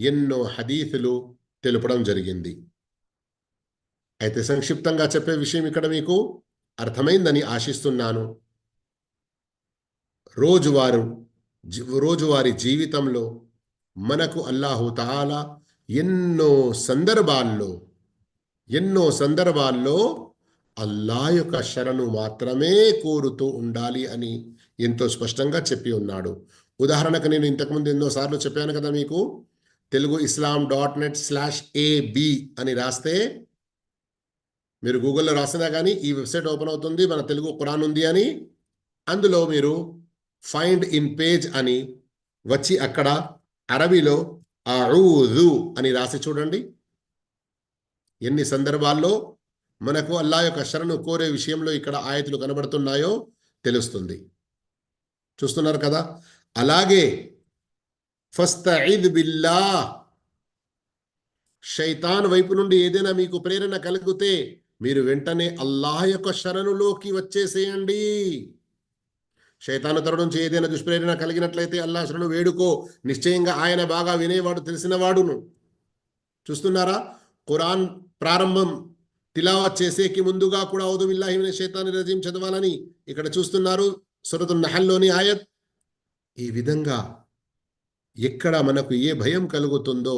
ఎన్నో హదీసులు తెలుపడం జరిగింది. అయితే సంక్షిప్తంగా చెప్పే విషయం ఇక్కడ మీకు అర్థమైందని ఆశిస్తున్నాను. రోజువారీ జీవితంలో మనకు అల్లాహు తాలా ఎన్నో సందర్భాల్లో అల్లా యొక్క శరణు మాత్రమే కోరుతూ ఉండాలి అని ఎంతో స్పష్టంగా చెప్పి ఉన్నాడు. ఉదాహరణకు నేను ఇంతకుముందు ఎన్నోసార్లు చెప్పాను కదా మీకు, తెలుగు islam.net/ab అని రాస్తే, మీరు గూగుల్లో రాసినా కానీ ఈ వెబ్సైట్ ఓపెన్ అవుతుంది. మన తెలుగు ఖురాన్ ఉంది అని. అందులో మీరు ఫైండ్ ఇన్ పేజ్ అని వచ్చి అక్కడ అరబీలో అఊజు అని రాసి చూడండి. ఎన్ని సందర్భాల్లో మనకు అల్లా యొక్క శరణు కోరే విషయంలో ఇక్కడ ఆయతులు కనబడుతున్నాయో తెలుస్తుంది. చూస్తున్నారు కదా. అలాగే ఫస్తఇద్ బిల్లాహ్, శైతాన్ వైపు నుండి ఏదైనా మీకు ప్రేరణ కలిగితే మీరు వెంటనే అల్లాహ్ యొక్క శరణులోకి వచ్చేసేయండి. శైతాను తరఫు నుంచి ఏదైనా దుష్ప్రేరణ కలిగినట్లయితే అల్లాహ్ శరణు వేడుకో. నిశ్చయంగా ఆయన బాగా వినేవాడు, తెలిసినవాడును. చూస్తున్నారా, ఖురాన్ ప్రారంభం తిలావత్ చేసేకి ముందుగా కూడా ఔదు బిల్లాహి మినష్ షైతానిర్ రజీం చదవాలని ఇక్కడ చూస్తున్నారు, సూరతున్ నహల్లోని ఆయత్. ఈ విధంగా ఎక్కడ మనకు ఏ భయం కలుగుతుందో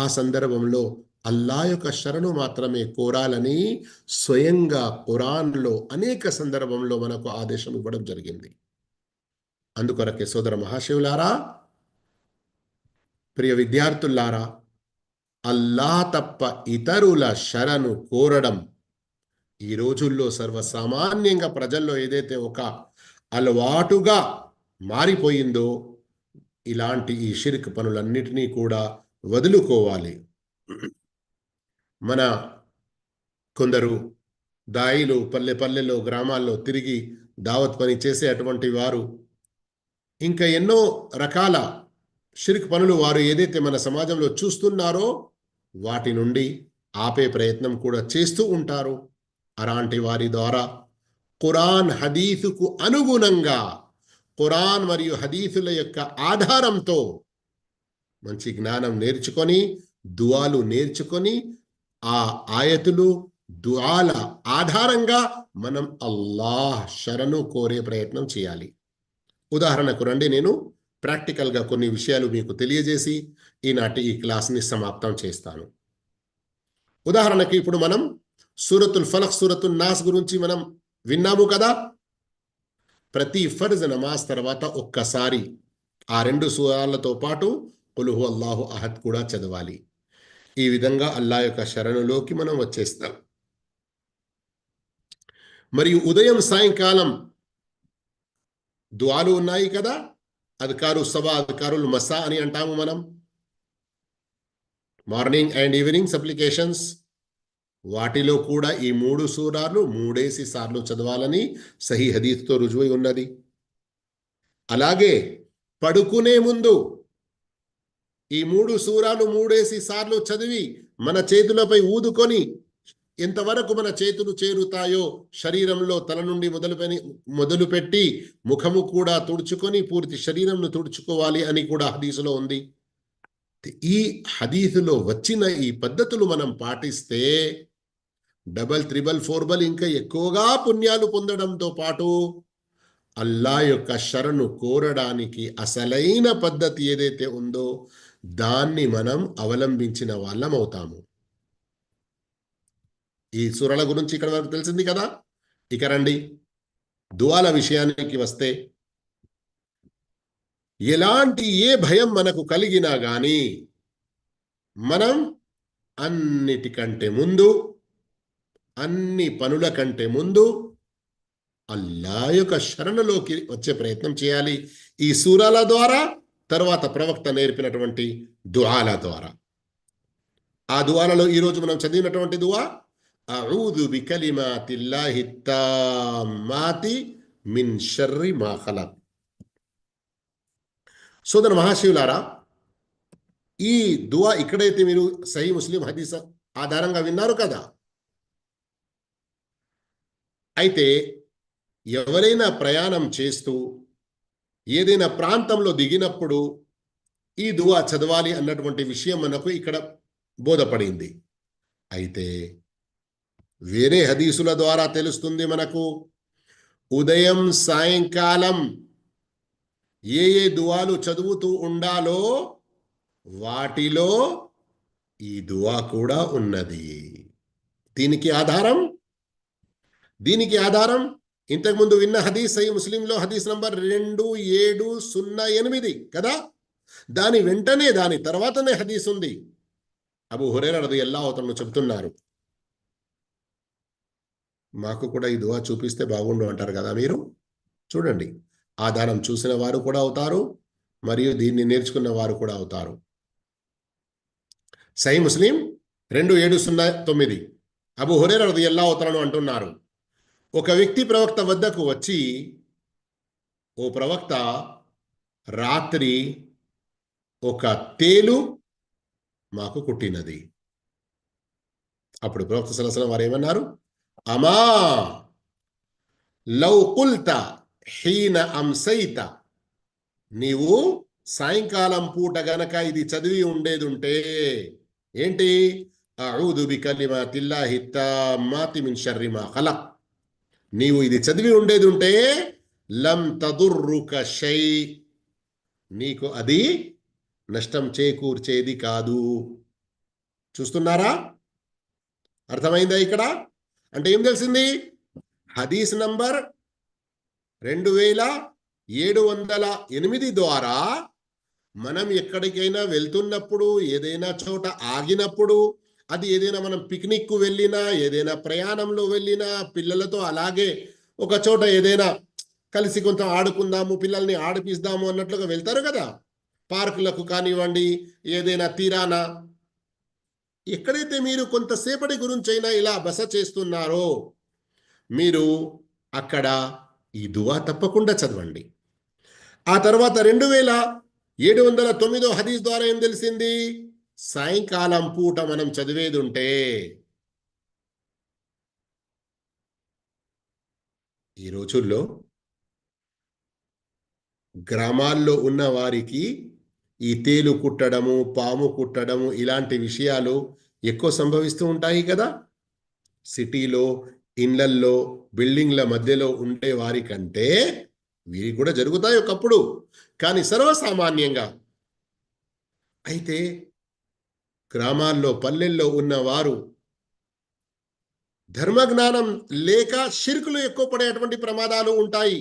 ఆ సందర్భంలో అల్లా యొక్క శరణు మాత్రమే కోరాలని స్వయంగా ఖురాన్లో అనేక సందర్భంలో మనకు ఆదేశం ఇవ్వడం జరిగింది. అందుకొరకే సోదర మహాశివులారా, ప్రియ విద్యార్థులారా, అల్లా తప్ప ఇతరుల శరణు కోరడం ఈ రోజుల్లో సర్వసామాన్యంగా ప్రజల్లో ఏదైతే ఒక అలవాటుగా మారిపోయిందో, ఇలాంటి ఈ షిర్క్ పనులన్నిటినీ కూడా వదులుకోవాలి. మన కొందరు దాయిలు పల్లెల్లో గ్రామాల్లో తిరిగి దావత్ పని చేసే అటువంటి వారు ఇంకా ఎన్నో రకాల షిర్క్ పనులు వారు ఏదైతే మన సమాజంలో చూస్తున్నారో వాటి నుండి ఆపే ప్రయత్నం కూడా చేస్తూ ఉంటారు. అలాంటి వారి ద్వారా ఖురాన్ హదీసుకు అనుగుణంగా, ఖురాన్ మరియు హదీసుల యొక్క ఆధారంతో మంచి జ్ఞానం నేర్చుకొని, దుఆలు నేర్చుకొని, ఆ ఆయతులు దుఆల ఆధారంగా మనం అల్లాహ్ శరణు కోరే ప్రయత్నం చేయాలి. ఉదాహరణకు రండి, నేను ప్రాక్టికల్గా కొన్ని విషయాలు మీకు తెలియజేసి ఈనాటి ఈ క్లాస్ని సమాప్తం చేస్తాను. ఉదాహరణకి ఇప్పుడు మనం సూరతుల్ ఫలక్, సూరతుల్ నాస్ గురించి మనం విన్నాము కదా. ప్రతి ఫర్జ్ నమాజ్ తర్వాత ఒక్కసారి ఆ రెండు సూరాలతో పాటు ఖుల్ హు అల్లాహు అహద్ కూడా చదవాలి. ఈ విధంగా అల్లా యొక్క శరణులోకి మనం వచ్చేస్తాం. మరియు ఉదయం సాయంకాలం దుఆలు ఉన్నాయి కదా, అద్కారు సబా, అద్కారుల్ మసా అని అంటాము మనం. మార్నింగ్ అండ్ ఈవినింగ్ సప్లికేషన్స్, వాటిలో కూడా ఈ 3 సూరాలు 3 సార్లు చదవాలని సహీ హదీస్తో రుజువై ఉన్నది. అలాగే పడుకునే ముందు ఈ 3 సూరాలు 3 సార్లు చదివి మన చేతులపై ఊదుకొని ఎంతవరకు మన చేతులు చేరుతాయో శరీరంలో తల నుండి మొదలుపెట్టి ముఖము కూడా తుడుచుకొని పూర్తి శరీరంను తుడుచుకోవాలి అని కూడా హదీసులో ఉంది. ఈ హదీసులో వచ్చిన ఈ పద్ధతులు మనం పాటిస్తే డబల్, త్రిబల్, ఫోర్బల్ ఇంకా ఎక్కువగా పుణ్యాలు పొందడంతో పాటు అల్లా యొక్క శరణు కోరడానికి అసలైన పద్ధతి ఏదైతే ఉందో దాన్ని మనం అవలంబించిన వాళ్ళం అవుతాము. ఈ సూరల గురించి ఇక్కడ వరకు తెలిసింది కదా. ఇక రండి దుఆల విషయానికి వస్తే, ఎలాంటి ఏ భయం మనకు కలిగినా గాని మనం అన్నిటికంటే ముందు, అన్ని పనుల కంటే ముందు అల్లా యొక్క శరణలోకి వచ్చే ప్రయత్నం చేయాలి ఈ సూరాల ద్వారా, తర్వాత ప్రవక్త నేర్పినటువంటి దుఆల ద్వారా. ఆ దుఆలలో ఈరోజు మనం చదివినటువంటి దుఆ అఊదు బికలిమాతిల్లాహి తామ్మాతి మిన్ షర్రి మా ఖలక్. సోదర మహాశివులారా, ఈ దుఆ ఇక్కడైతే మీరు సహీ ముస్లిం హదీస్ ఆధారంగా విన్నారు కదా. అయితే ఎవరైనా ప్రయాణం చేస్తూ ఏదైనా ప్రాంతంలో దిగినప్పుడు ఈ దుఆ చదవాలి అన్నటువంటి విషయం మనకు ఇక్కడ బోధపడింది. అయితే వేరే హదీసుల ద్వారా తెలుస్తుంది మనకు ఉదయం సాయంకాలం ఏ ఏ దుఆలు చదువుతూ ఉండాలో వాటిలో ఈ దుఆ కూడా ఉన్నది. దీనికి ఆధారం ఇంతకుముందు విన్న హదీస్ సహీ ముస్లింలో హదీస్ నంబర్ 2708 కదా. దాని వెంటనే దాని తర్వాతనే హదీస్ ఉంది. అబూ హురైరా రదియల్లాహు అన్హు చెప్తున్నారు, మాకు కూడా ఈ దుఆ చూపిస్తే బాగుండు అంటారు కదా మీరు. చూడండి, ఆధారం చూసిన వారు కూడా అవుతారు, మరియు దీన్ని నేర్చుకున్న వారు కూడా అవుతారు. సహీ ముస్లిం 2709 అబూ హురైరా రదియల్లాహు అన్హు అంటున్నారు, ఒక వ్యక్తి ప్రవక్త వద్దకు వచ్చి, ఓ ప్రవక్త, రాత్రి ఒక తేలు మాకు కుట్టినది. అప్పుడు ప్రవక్త సల్లల్లాహు అలైహి వసల్లం వారు ఏమన్నారు, అమా లౌ కుల్త హీన అంసైత, నీవు సాయంకాలం పూట గనక ఇది చదివి ఉండేదుంటే ఏంటి, అఊదు బికలిమాతిల్లాహి తామ్మాతి మిన్ షర్రి మా ఖలక్, నీవు ఇది చదివి ఉండేదుంటే లం తదుర్రుక షై, నీకు అది నష్టం చేకూర్చేది కాదు. చూస్తున్నారా, అర్థమైందా ఇక్కడ? అంటే ఏం తెలిసింది? హదీస్ నంబర్ 2708 ద్వారా మనం ఎక్కడికైనా వెళ్తున్నప్పుడు, ఏదైనా చోట ఆగినప్పుడు, అది ఏదైనా మనం పిక్నిక్కు వెళ్ళినా, ఏదైనా ప్రయాణంలో వెళ్ళినా, పిల్లలతో అలాగే ఒక చోట ఏదైనా కలిసి కొంచెం ఆడుకుందాము, పిల్లల్ని ఆడిపిస్తాము అన్నట్లుగా వెళ్తారు కదా, పార్కులకు కానివ్వండి, ఏదైనా తీరానా. ఎక్కడైతే మీరు కొంతసేపటి గురించైనా ఇలా బస చేస్తున్నారో మీరు అక్కడ ఈ దుఆ తప్పకుండా చదవండి. ఆ తర్వాత 2709 హదీస్ ద్వారా ఏం తెలిసింది, సాయంకాలం పూట మనం చదివేది ఉంటే, ఈ రోజుల్లో గ్రామాల్లో ఉన్న వారికి ఈ తేలు కుట్టడము, పాము కుట్టడము ఇలాంటి విషయాలు ఎక్కువ సంభవిస్తూ ఉంటాయి కదా. సిటీలో, ఇళ్లల్లో, బిల్డింగ్ల మధ్యలో ఉండే వారి కంటే వీరికి కూడా జరుగుతాయి ఒకప్పుడు, కానీ సర్వసామాన్యంగా. అయితే గ్రామాల్లో, పల్లెల్లో ఉన్నవారు ధర్మజ్ఞానం లేక షిర్కులు ఎక్కువ పడేటువంటి ప్రమాదాలు ఉంటాయి.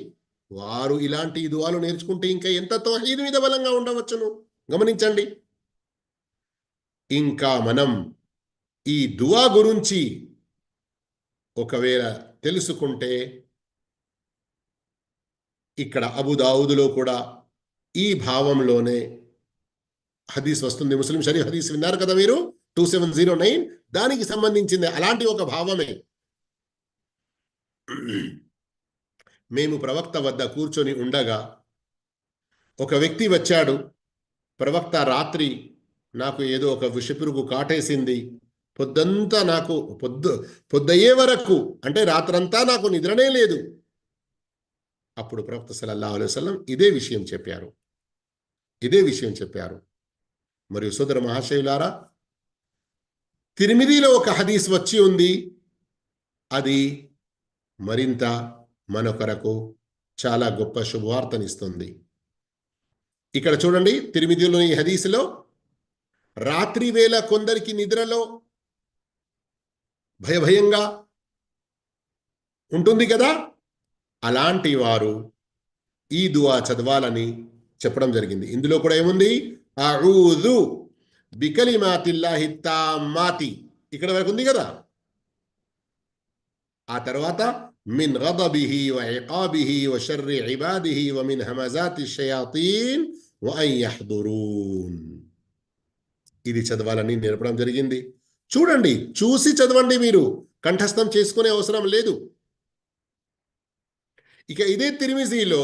వారు ఇలాంటి దుఆలు నేర్చుకుంటే ఇంకా ఎంత తౌహీద్ మీద బలంగా ఉండవచ్చును. గమనించండి. ఇంకా మనం ఈ దుఆ గురించి ఒకవేళ తెలుసుకుంటే, ఇక్కడ అబూ దావుదులో కూడా ఈ భావంలోనే హదీస్ వస్తుంది. ముస్లిం షరీఫ్ హదీస్ విన్నారు కదా మీరు, 2709, దానికి సంబంధించింది అలాంటి ఒక భావమే. మేము ప్రవక్త వద్ద కూర్చొని ఉండగా ఒక వ్యక్తి వచ్చాడు. ప్రవక్త, రాత్రి నాకు ఏదో ఒక విషపురుగు కాటేసింది, పొద్దంతా నాకు పొద్దయ్యే వరకు, అంటే రాత్రంతా నాకు నిద్రనే లేదు. అప్పుడు ప్రవక్త సల్లల్లాహు అలైహి వసల్లం ఇదే విషయం చెప్పారు. మరియు సోదర మహాశయులారా, తిర్మిదీలో ఒక హదీస్ వచ్చి ఉంది, అది మరింత మన కొరకు చాలా గొప్ప శుభవార్తనిస్తుంది. ఇక్కడ చూడండి, తిర్మిదీలోని ఈ హదీసులో, రాత్రి వేళ కొందరికి నిద్రలో భయంగా ఉంటుంది కదా, అలాంటి వారు ఈ దుఆ చదవాలని చెప్పడం జరిగింది. ఇందులో కూడా ఏముంది? అఊదు బికలిమాతిల్లాహి తామ్మాతి, ఇక్కడ వరకు ఉంది కదా. ఆ తర్వాత మిన్ గదబిహి వ ఇకాబిహి వ షర్రి ఇబాదిహి వ మిన్ హమజాతి షయాతీన్ వ అన్ యహ్దురూన్. ఇది చదవాలని నేర్పడం జరిగింది. చూడండి, చూసి చదవండి, మీరు కంఠస్థం చేసుకునే అవసరం లేదు. ఇక ఇదే తిర్మిజీలో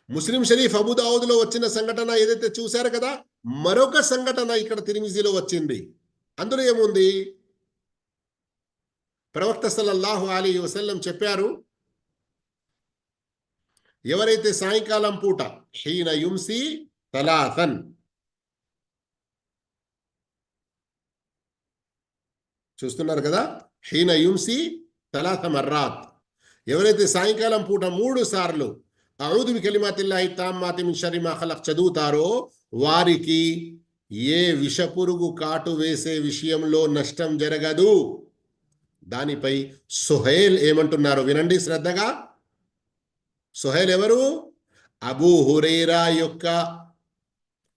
ముస్లిం షరీఫ్ అబూదావుద్లో వచ్చిన సంఘటన ఏదైతే చూశారు కదా, మరొక సంఘటన ఇక్కడ తిర్మిజీలో వచ్చింది. అందులో ఏముంది? ప్రవక్త సల్లల్లాహు అలైహి వసల్లం చెప్పారు, ఎవరైతే సాయంకాలం పూట హీన యుంసి తలాసన్, చూస్తున్నారు కదా, హీన యుంసి తలాస మర్రాత్, ఎవరైతే సాయంకాలం పూట 3 సార్లు అఊదు బికలిమాతిల్లాహి తామ్మాతి మిన్ షర్రి మా ఖలక్ చదువుతారో వారికి ఏ విషపురుగు కాటు వేసే విషయంలో నష్టం జరగదు. దానిపై సుహైల్ ఏమంటున్నారు వినండి శ్రద్ధగా. సుహైల్ ఎవరు? అబూ హురైరా యొక్క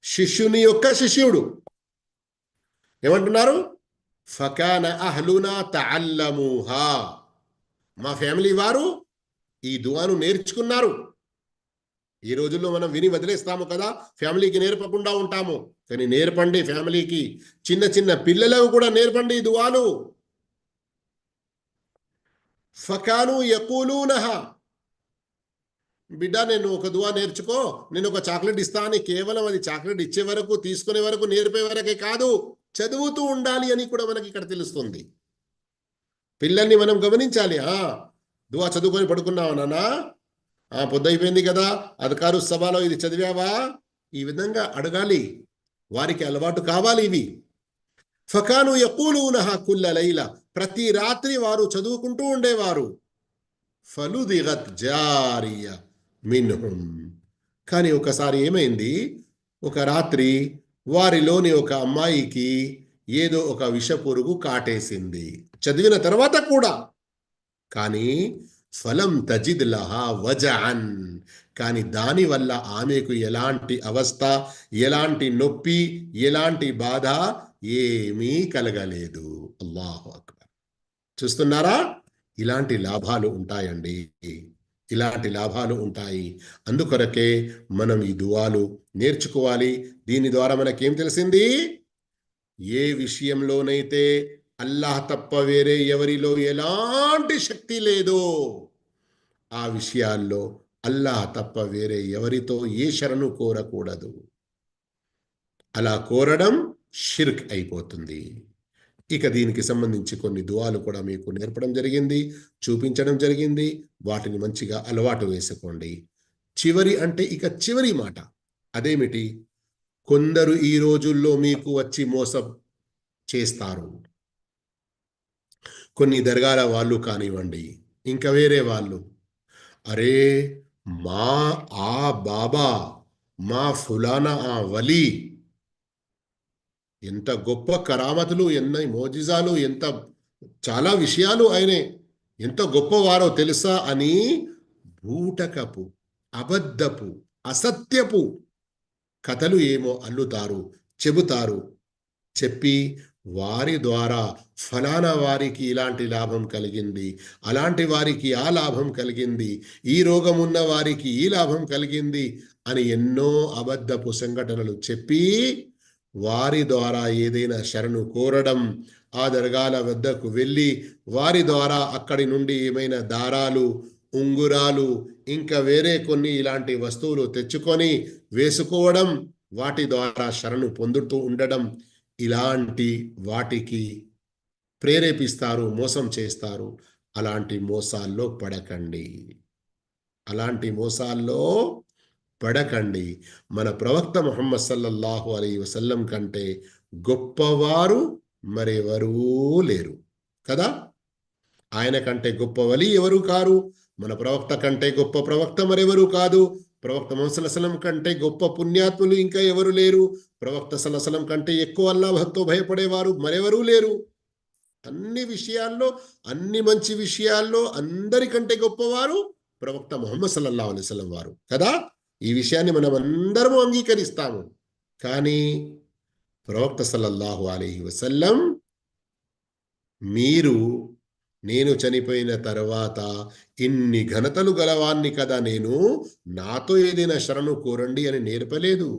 శిష్యుని యొక్క శిష్యుడు. ఏమంటున్నారు? ఫకాన అహ్లునా తఅల్లమూహా, మా ఫ్యామిలీ వారు ఈ దుఆను నేర్చుకున్నారు. ఈ రోజుల్లో మనం విని వదిలేస్తాము కదా, ఫ్యామిలీకి నేర్పకుండా ఉంటాము. కానీ నేర్పండి ఫ్యామిలీకి, చిన్న చిన్న పిల్లలకు కూడా నేర్పండి ఈ దుఆను. ఫకాను యకూలూనహా, బిడ్డ నేను ఒక దువా నేర్చుకో, నేను ఒక చాక్లెట్ ఇస్తా అని కేవలం అది చాక్లెట్ ఇచ్చే వరకు, తీసుకునే వరకు, నేర్పే వరకే కాదు, చదువుతూ ఉండాలి అని కూడా మనకి ఇక్కడ తెలుస్తుంది. పిల్లల్ని మనం గమనించాలి. దువా చదువుకొని పడుకున్నావా నాన్నా? పొద్దైపోయింది కదా, అధికారు సభలో ఇది చదివావా? ఈ విధంగా అడగాలి, వారికి అలవాటు కావాలి ఇవి. ఫకాను యకూలూనహా కుల్ల లైలా, ప్రతి రాత్రి వారు చదువుకుంటూ ఉండేవారు. ఫలుదిగత్ జారియ మిన్హుం, కానీ ఒకసారి ఏమైంది, ఒక రాత్రి వారిలోని ఒక అమ్మాయికి ఏదో ఒక విషపురుగు కాటేసింది, చదివిన తర్వాత కూడా. కానీ ఫలం తజిద్ లహా వజఅన్, కానీ దానివల్ల ఆమెకు ఎలాంటి అవస్థ, ఎలాంటి నొప్పి, ఎలాంటి బాధ ఏమీ కలగలేదు. అల్లాహు అక్బర్. చూస్తున్నారా? ఇలాంటి లాభాలు ఉంటాయండి, ఇలాంటి లాభాలు ఉంటాయి. అందుకొరకే మనం ఈ దువాలు నేర్చుకోవాలి. దీని ద్వారా మనకేం తెలిసింది? ఏ విషయంలోనైతే అల్లాహ్ తప్ప వేరే ఎవరిలో ఎలాంటి శక్తి లేదో ఆ విషయాల్లో అల్లాహ్ తప్ప వేరే ఎవరితో ఏ శరణు కోరకూడదు. అలా కోరడం షిర్క్ అయిపోతుంది. ఇక దీనికి సంబంధించి కొన్ని దువాలు కూడా మీకు నేర్పడం జరిగింది, చూపించడం జరిగింది. వాటిని మంచిగా అలవాటు వేసుకోండి. చివరి అంటే ఇక చివరి మాట అదేమిటి? కొందరు ఈ రోజుల్లో మీకు వచ్చి మోసం చేస్తారు. కొన్ని దర్గాల వాళ్ళు కానివ్వండి, ఇంకా వేరే వాళ్ళు, అరే మా ఆ బాబా, మా ఫులానా ఆ వలి ఎంత గొప్ప కరామతులు, ఎన్న మోజిజాలు, ఎంత చాలా విషయాలు ఆయనే, ఎంత గొప్పవారో తెలుసా అని బూటకపు, అబద్ధపు, అసత్యపు కథలు ఏమో అల్లుతారు, చెబుతారు. చెప్పి వారి ద్వారా ఫలానా వారికి ఇలాంటి లాభం కలిగింది, అలాంటి వారికి ఆ లాభం కలిగింది, ఈ రోగం ఉన్న వారికి ఈ లాభం కలిగింది అని ఎన్నో అబద్ధపు సంఘటనలు చెప్పి వారి ద్వారా ఏదైనా శరణు కోరడం, ఆ దర్గాల వద్దకు వెళ్ళి వారి ద్వారా అక్కడి నుండి ఏమైనా దారాలు, ఉంగురాలు, ఇంకా వేరే కొన్ని ఇలాంటి వస్తువులు తెచ్చుకొని వేసుకోవడం, వాటి ద్వారా శరణు పొందుతూ ఉండడం, ఇలాంటి వాటికి ప్రేరేపిస్తారు, మోసం చేస్తారు. అలాంటి మోసాల్లో పడకండి, అలాంటి మోసాల్లో పడకండి. మన ప్రవక్త ముహమ్మద్ సల్లల్లాహు అలైహి వసల్లం కంటే గొప్పవారు మరెవరూ లేరు కదా. ఆయన కంటే గొప్ప వలి ఎవరు కారు. మన ప్రవక్త కంటే గొప్ప ప్రవక్త మరెవరు కాదు. ప్రవక్త ముహమ్మద్ సల్లల్లాహు అలైహి వసల్లం కంటే గొప్ప పుణ్యాత్ములు ఇంకా ఎవరు లేరు. ప్రవక్త సల్లల్లాహు అలైహి వసల్లం కంటే ఎక్కువ అల్లాహ్తో భయపడేవారు మరెవరూ లేరు. అన్ని విషయాల్లో, అన్ని మంచి విషయాల్లో అందరికంటే గొప్పవారు ప్రవక్త ముహమ్మద్ సల్లల్లాహు అలైహి వసల్లం వారు కదా. ఈ విషయాన్ని మనం అందరము అంగీకరిస్తాము. కానీ ప్రవక్త సల్లల్లాహు అలైహి వసల్లం, మీరు నేను చనిపోయిన తర్వాత ఇన్ని ఘనతలు గలవాన్ని కదా నేను, నాతో ఏదైనా శరణు కోరండి అని నేర్పలేదు.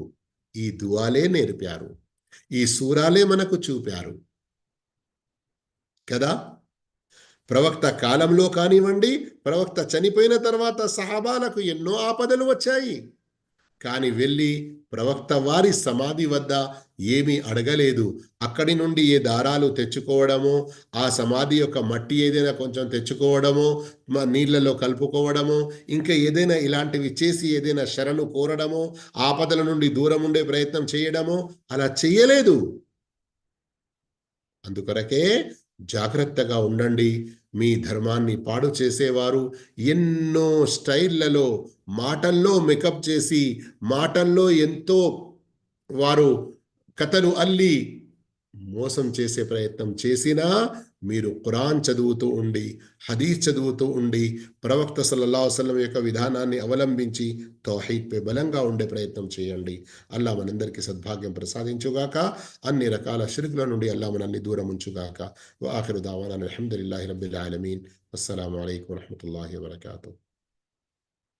ఈ దువాలే నేర్పారు, ఈ సూరాలే మనకు చూపారు కదా. ప్రవక్త కాలంలో కానివ్వండి, ప్రవక్త చనిపోయిన తర్వాత సహాబాలకు ఎన్నో ఆపదలు వచ్చాయి. కానీ వెళ్ళి ప్రవక్త వారి సమాధి వద్ద ఏమీ అడగలేదు. అక్కడి నుండి ఏ దారాలు తెచ్చుకోవడమో, ఆ సమాధి యొక్క మట్టి ఏదైనా కొంచెం తెచ్చుకోవడమో, నీళ్లలో కలుపుకోవడమో, ఇంకా ఏదైనా ఇలాంటివి చేసి ఏదైనా శరణు కోరడమో, ఆపదల నుండి దూరం ఉండే ప్రయత్నం చేయడమో అలా చెయ్యలేదు. అందుకొరకే జాగ్రత్తగా ఉండండి. మీ ధర్మాన్ని పాడు చేసేవారు ఎన్నో స్టైళ్లలో, మాటల్లో మేకప్ చేసి, మాటల్లో ఎంతో వారు కథలు అల్లి మోసం చేసే ప్రయత్నం చేసినా, మీరు ఖురాన్ చదువుతూ ఉండి, హదీస్ చదువుతూ ఉండి, ప్రవక్త సల్లల్లాహు అలైహి వసల్లం యొక్క విధానాన్ని అవలంబించి తౌహీద్ పై బలంగా ఉండే ప్రయత్నం చేయండి. అల్లా మనందరికీ సద్భాగ్యం ప్రసాదించుగాక. అన్ని రకాల షిర్కుల నుండి అల్లా మనల్ని దూరం ఉంచుగాక. వ ఆఖిరు దావానా అల్హమ్దులిల్లాహి రబ్బిల్ ఆలమీన్. అస్సలాము అలైకుం వరహ్మతుల్లాహి వబరకాతుహు.